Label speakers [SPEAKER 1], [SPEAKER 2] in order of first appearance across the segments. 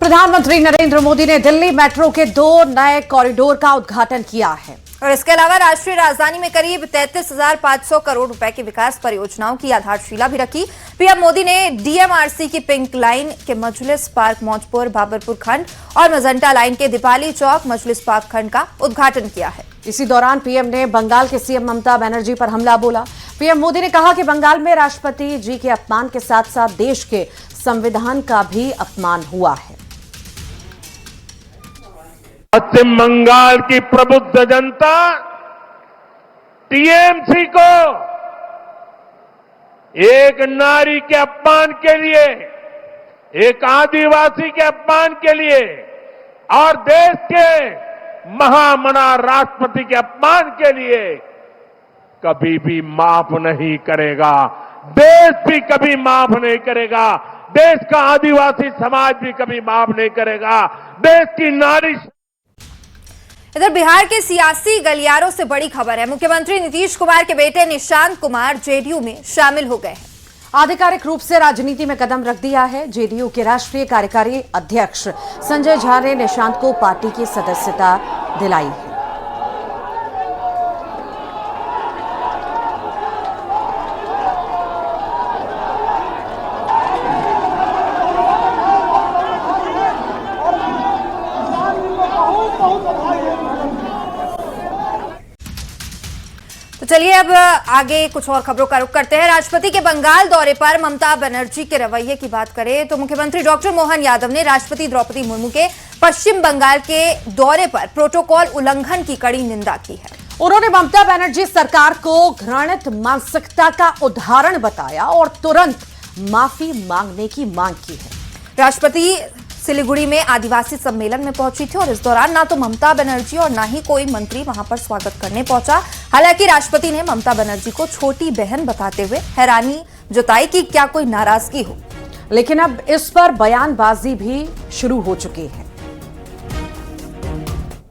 [SPEAKER 1] प्रधानमंत्री नरेंद्र मोदी ने दिल्ली मेट्रो के 2 नए कॉरिडोर का उद्घाटन किया है
[SPEAKER 2] और इसके अलावा राष्ट्रीय राजधानी में करीब 33,500 करोड़ रुपए की विकास परियोजनाओं की आधारशिला भी रखी। पीएम मोदी ने डीएमआरसी की पिंक लाइन के मजलिस पार्क मौजपुर बाबरपुर खंड और मजंटा लाइन के दीपाली चौक मजलिस पार्क खंड का उद्घाटन किया है।
[SPEAKER 1] इसी दौरान पीएम ने बंगाल के सीएम ममता बनर्जी पर हमला बोला। पीएम मोदी ने कहा कि बंगाल में राष्ट्रपति जी के अपमान के साथ साथ देश के संविधान का भी अपमान हुआ है।
[SPEAKER 3] पश्चिम बंगाल की प्रबुद्ध जनता टीएमसी को एक नारी के अपमान के लिए, एक आदिवासी के अपमान के लिए और देश के महामना राष्ट्रपति के अपमान के लिए कभी भी माफ नहीं करेगा। देश भी कभी माफ नहीं करेगा। देश का आदिवासी समाज भी कभी माफ नहीं करेगा। देश की नारी।
[SPEAKER 2] इधर बिहार के सियासी गलियारों से बड़ी खबर है। मुख्यमंत्री नीतीश कुमार के बेटे निशांत कुमार जेडीयू में शामिल हो गए हैं।
[SPEAKER 1] आधिकारिक रूप से राजनीति में कदम रख दिया है। जेडीयू के राष्ट्रीय कार्यकारी अध्यक्ष संजय झा ने निशांत को पार्टी की सदस्यता दिलाई है।
[SPEAKER 2] तो चलिए अब आगे कुछ और खबरों का रुख करते हैं। राष्ट्रपति के बंगाल दौरे पर ममता बनर्जी के रवैये की बात करें तो मुख्यमंत्री डॉक्टर मोहन यादव ने राष्ट्रपति द्रौपदी मुर्मू के पश्चिम बंगाल के दौरे पर प्रोटोकॉल उल्लंघन की कड़ी निंदा की है।
[SPEAKER 1] उन्होंने ममता बनर्जी सरकार को घृणित मानसिकता का उदाहरण बताया और तुरंत माफी मांगने की मांग की है।
[SPEAKER 2] राष्ट्रपति सिलीगुड़ी में आदिवासी सम्मेलन में पहुंची थी और इस दौरान ना तो ममता बनर्जी और ना ही कोई मंत्री वहां पर स्वागत करने पहुंचा। हालांकि राष्ट्रपति ने ममता बनर्जी को छोटी बहन बताते हुए हैरानी जताई कि क्या कोई नाराजगी हो,
[SPEAKER 1] लेकिन अब इस पर बयानबाजी भी शुरू हो चुकी है।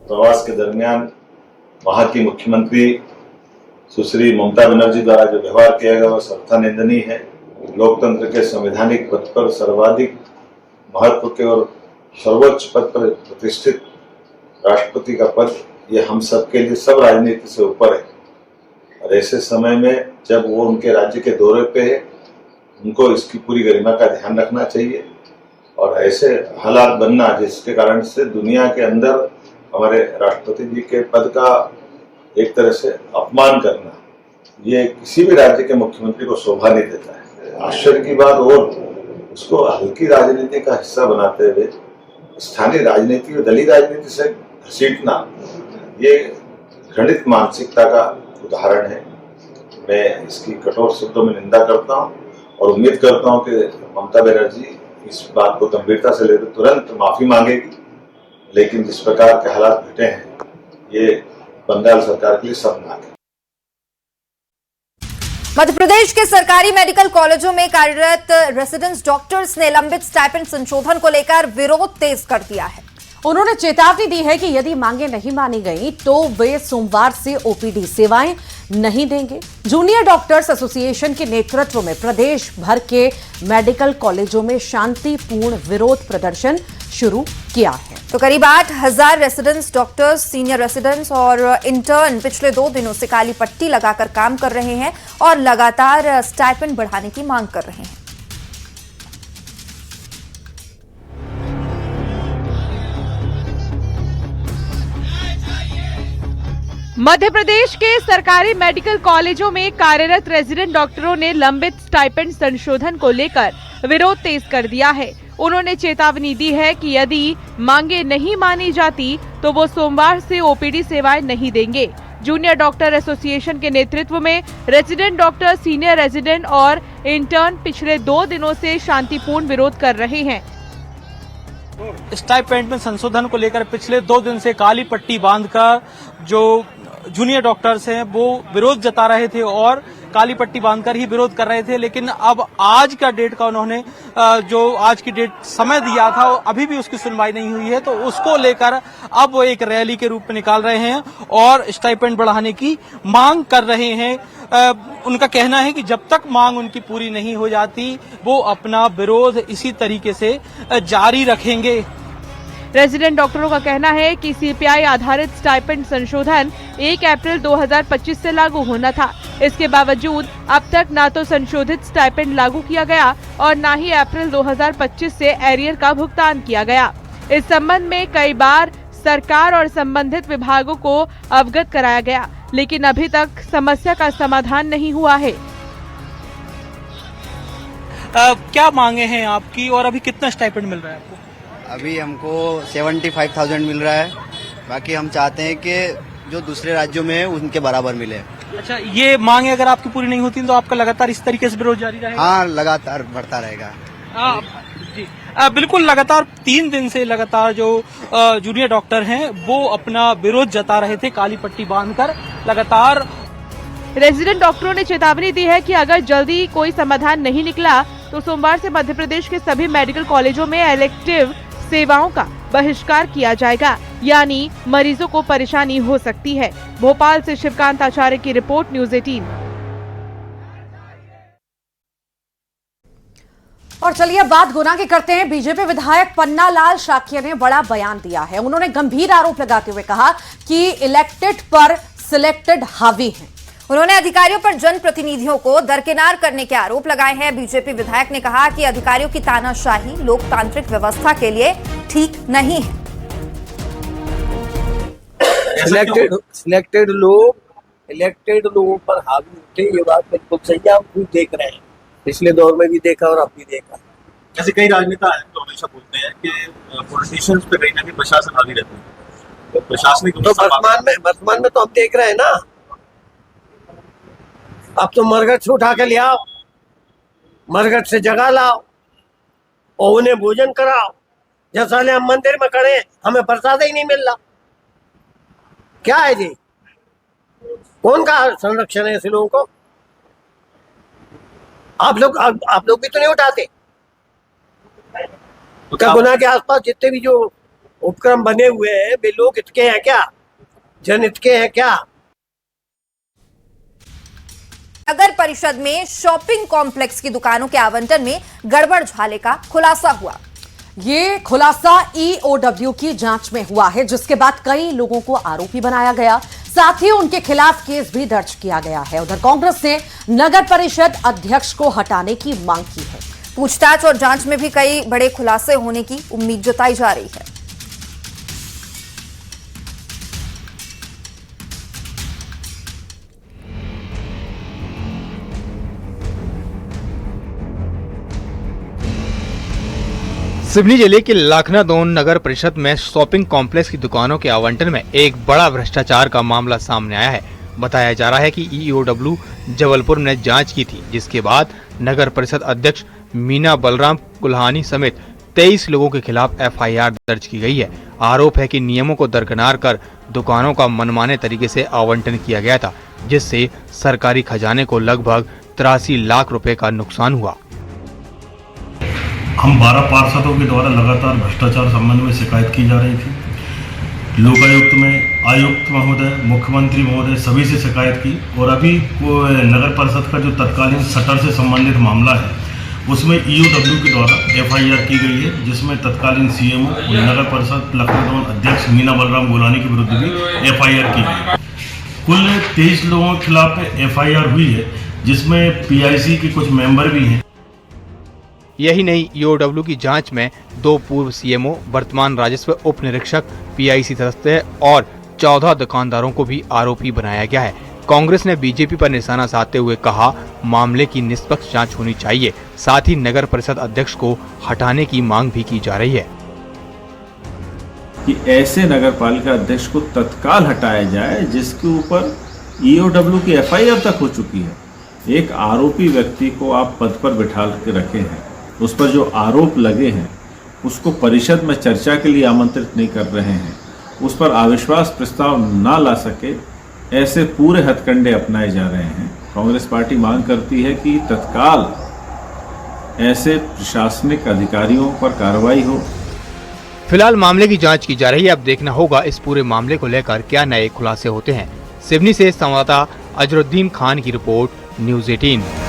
[SPEAKER 4] प्रवास के दरमियान वहां की मुख्यमंत्री सुश्री ममता बनर्जी द्वारा जो व्यवहार किया गया वह सर्वथा निंदनीय है। लोकतंत्र के संवैधानिक पद पर सर्वाधिक महत्व के और सर्वोच्च पद पर प्रतिष्ठित राष्ट्रपति का पद ये हम सब के लिए सब राजनीति से ऊपर है और ऐसे समय में जब वो उनके राज्य के दौरे पे है उनको इसकी पूरी गरिमा का ध्यान रखना चाहिए और ऐसे हालात बनना जिसके कारण से दुनिया के अंदर हमारे राष्ट्रपति जी के पद का एक तरह से अपमान करना ये किसी भी राज्य के मुख्यमंत्री को शोभा नहीं देता है। आश्चर्य की बात और उसको हल्की राजनीति का हिस्सा बनाते हुए स्थानीय राजनीति और दलीय राजनीति से घसीटना ये घृणित मानसिकता का उदाहरण है। मैं इसकी कठोर शब्दों में निंदा करता हूं और उम्मीद करता हूं कि ममता बनर्जी इस बात को गंभीरता से लेकर तुरंत माफी मांगेगी। लेकिन जिस प्रकार के हालात घटे हैं ये बंगाल सरकार के लिए शर्मनाक है।
[SPEAKER 2] मध्य प्रदेश के सरकारी मेडिकल कॉलेजों में कार्यरत रेसिडेंस डॉक्टर्स ने लंबित स्टाइपेंड संशोधन को लेकर विरोध तेज कर दिया है।
[SPEAKER 1] उन्होंने चेतावनी दी है कि यदि मांगे नहीं मानी गई तो वे सोमवार से ओपीडी सेवाएं नहीं देंगे। जूनियर डॉक्टर्स एसोसिएशन के नेतृत्व में प्रदेश भर के मेडिकल कॉलेजों में शांतिपूर्ण विरोध प्रदर्शन शुरू किया है।
[SPEAKER 2] तो करीब 8,000 रेसिडेंस डॉक्टर्स, सीनियर रेसिडेंस और इंटर्न पिछले 2 दिनों से काली पट्टी लगाकर काम कर रहे हैं और लगातार स्टाइपेंड बढ़ाने की मांग कर रहे हैं।
[SPEAKER 5] मध्य प्रदेश के सरकारी मेडिकल कॉलेजों में कार्यरत रेजिडेंट डॉक्टरों ने लंबित स्टाइपेंड संशोधन को लेकर विरोध तेज कर दिया है। उन्होंने चेतावनी दी है कि यदि मांगे नहीं मानी जाती तो वो सोमवार से ओपीडी सेवाएं नहीं देंगे। जूनियर डॉक्टर एसोसिएशन के नेतृत्व में रेजिडेंट डॉक्टर, सीनियर रेजिडेंट और इंटर्न पिछले 2 दिनों से शांतिपूर्ण विरोध कर रहे हैं।
[SPEAKER 6] स्टाइपेंड में संशोधन को लेकर पिछले 2 दिन से काली पट्टी बांधकर जो जूनियर डॉक्टर्स हैं वो विरोध जता रहे थे और काली पट्टी बांधकर ही विरोध कर रहे थे, लेकिन अब आज का डेट का उन्होंने जो आज की डेट समय दिया था अभी भी उसकी सुनवाई नहीं हुई है, तो उसको लेकर अब वो एक रैली के रूप में निकाल रहे हैं और स्टाइपेंड बढ़ाने की मांग कर रहे हैं। उनका कहना है कि जब तक मांग उनकी पूरी नहीं हो जाती वो अपना विरोध इसी तरीके से जारी रखेंगे।
[SPEAKER 5] रेजिडेंट डॉक्टरों का कहना है कि सीपीआई आधारित स्टाइपेंड संशोधन 1 अप्रैल 2025 से लागू होना था। इसके बावजूद अब तक ना तो संशोधित स्टाइपेंड लागू किया गया और ना ही अप्रैल 2025 से एरियर का भुगतान किया गया। इस संबंध में कई बार सरकार और संबंधित विभागों को अवगत कराया गया, लेकिन अभी तक समस्या का समाधान नहीं हुआ है।
[SPEAKER 6] क्या मांगे हैं आपकी और अभी कितना स्टाइपेंड मिल रहा है आपको?
[SPEAKER 7] अभी हमको 75,000 मिल रहा है। बाकी हम चाहते हैं कि जो दूसरे राज्यों में है उनके बराबर मिले।
[SPEAKER 6] अच्छा, ये मांगे अगर आपकी पूरी नहीं होती तो आपका लगातार इस तरीके से विरोध जारी रहेगा?
[SPEAKER 7] हाँ, लगातार बढ़ता रहेगा।
[SPEAKER 6] जी बिल्कुल, लगातार 3 दिन से लगातार जो जूनियर डॉक्टर हैं वो अपना विरोध जता रहे थे काली पट्टी बांधकर। लगातार
[SPEAKER 5] रेजिडेंट डॉक्टरों ने चेतावनी दी है कि अगर जल्दी कोई समाधान नहीं निकला तो सोमवार से मध्य प्रदेश के सभी मेडिकल कॉलेजों में इलेक्टिव सेवाओं का बहिष्कार किया जाएगा, यानी मरीजों को परेशानी हो सकती है। भोपाल से शिवकांत आचार्य की रिपोर्ट, न्यूज़ 18।
[SPEAKER 1] और चलिए बात गुना की करते हैं। बीजेपी विधायक पन्ना लाल शाक्य ने बड़ा बयान दिया है। उन्होंने गंभीर आरोप लगाते हुए कहा कि इलेक्टेड पर सिलेक्टेड हावी हैं।
[SPEAKER 2] उन्होंने अधिकारियों पर जनप्रतिनिधियों को दरकिनार करने के आरोप लगाए हैं। बीजेपी विधायक ने कहा कि अधिकारियों की तानाशाही लोकतांत्रिक व्यवस्था के लिए ठीक नहीं है।
[SPEAKER 8] सिलेक्टेड लोग इलेक्टेड लोगों पर हावी उठे, ये बात बिल्कुल सही है। हम खुद देख रहे हैं, पिछले दौर में भी देखा और अब भी देखा।
[SPEAKER 9] जैसे कई राजनेता हैं तो हमेशा बोलते हैं कि पॉलिटिशियंस पे कहीं ना कहीं प्रशासन हावी रहता है, तो प्रशासनिक
[SPEAKER 8] तो वर्तमान में तो हम देख रहे हैं ना। अब तो मरघट से उठा के ले आओ, मरघट से जगह लाओ और उन्हें भोजन कराओ। जैसा हम मंदिर में खड़े हैं, हमें प्रसाद ही नहीं मिल रहा। क्या है जी? कौन का संरक्षण है ऐसे लोगों को? आप लोग भी तो नहीं उठाते। क्या गुना के आसपास जितने भी जो उपक्रम बने हुए हैं वे लोग हित के हैं क्या? जनहित के हैं क्या?
[SPEAKER 2] नगर परिषद में शॉपिंग कॉम्प्लेक्स की दुकानों के आवंटन में गड़बड़ झाले का खुलासा हुआ।
[SPEAKER 1] ये खुलासा ईओडब्ल्यू की जांच में हुआ है, जिसके बाद कई लोगों को आरोपी बनाया गया। साथ ही उनके खिलाफ केस भी दर्ज किया गया है। उधर कांग्रेस ने नगर परिषद अध्यक्ष को हटाने की मांग की है।
[SPEAKER 2] पूछताछ और जांच में भी कई बड़े खुलासे होने की उम्मीद जताई जा रही है।
[SPEAKER 10] सिवनी जिले के लाखनादोन नगर परिषद में शॉपिंग कॉम्प्लेक्स की दुकानों के आवंटन में एक बड़ा भ्रष्टाचार का मामला सामने आया है। बताया जा रहा है कि ईओडब्ल्यू जबलपुर ने जांच की थी, जिसके बाद नगर परिषद अध्यक्ष मीना बलराम कुल्हानी समेत 23 लोगों के खिलाफ एफआईआर दर्ज की गई है। आरोप है कि नियमों को दरकिनार कर दुकानों का मनमाने तरीके से आवंटन किया गया था, जिससे सरकारी खजाने को लगभग 83 लाख रुपए का नुकसान हुआ।
[SPEAKER 9] हम 12 पार्षदों के द्वारा लगातार भ्रष्टाचार संबंध में शिकायत की जा रही थी। लोकायुक्त में आयुक्त महोदय, मुख्यमंत्री महोदय सभी से शिकायत की और अभी नगर परिषद का जो तत्कालीन शटर से संबंधित मामला है उसमें ईओडब्ल्यू के द्वारा एफआईआर की गई है, जिसमें तत्कालीन सीएमओ नगर परिषद लाखनादोन अध्यक्ष मीना बलराम गोलानी के विरुद्ध भी एफआईआर की गई है। कुल 23 लोगों के खिलाफ एफआईआर हुई है, जिसमें पीआईसी के कुछ मेंबर भी हैं।
[SPEAKER 10] यही नहीं, ईओडब्ल्यू की जांच में 2 पूर्व सीएमओ, वर्तमान राजस्व उप निरीक्षक, पीआईसी सदस्य और 14 दुकानदारों को भी आरोपी बनाया गया है। कांग्रेस ने बीजेपी पर निशाना साधते हुए कहा, मामले की निष्पक्ष जांच होनी चाहिए। साथ ही नगर परिषद अध्यक्ष को हटाने की मांग भी की जा रही है
[SPEAKER 11] कि ऐसे नगर पालिका अध्यक्ष को तत्काल हटाया जाए जिसके ऊपर ईओडब्ल्यू की एफआईआर तक हो चुकी है। एक आरोपी व्यक्ति को आप पद पर बिठा के रखे हैं, उस पर जो आरोप लगे हैं उसको परिषद में चर्चा के लिए आमंत्रित नहीं कर रहे हैं, उस पर अविश्वास प्रस्ताव ना ला सके, ऐसे पूरे हथकंडे अपनाए जा रहे हैं। कांग्रेस पार्टी मांग करती है कि तत्काल ऐसे प्रशासनिक अधिकारियों पर कार्रवाई हो।
[SPEAKER 10] फिलहाल मामले की जांच की जा रही है। अब देखना होगा इस पूरे मामले को लेकर क्या नए खुलासे होते हैं। सिवनी से संवाददाता अजरुद्दीन खान की रिपोर्ट, न्यूज़ 18।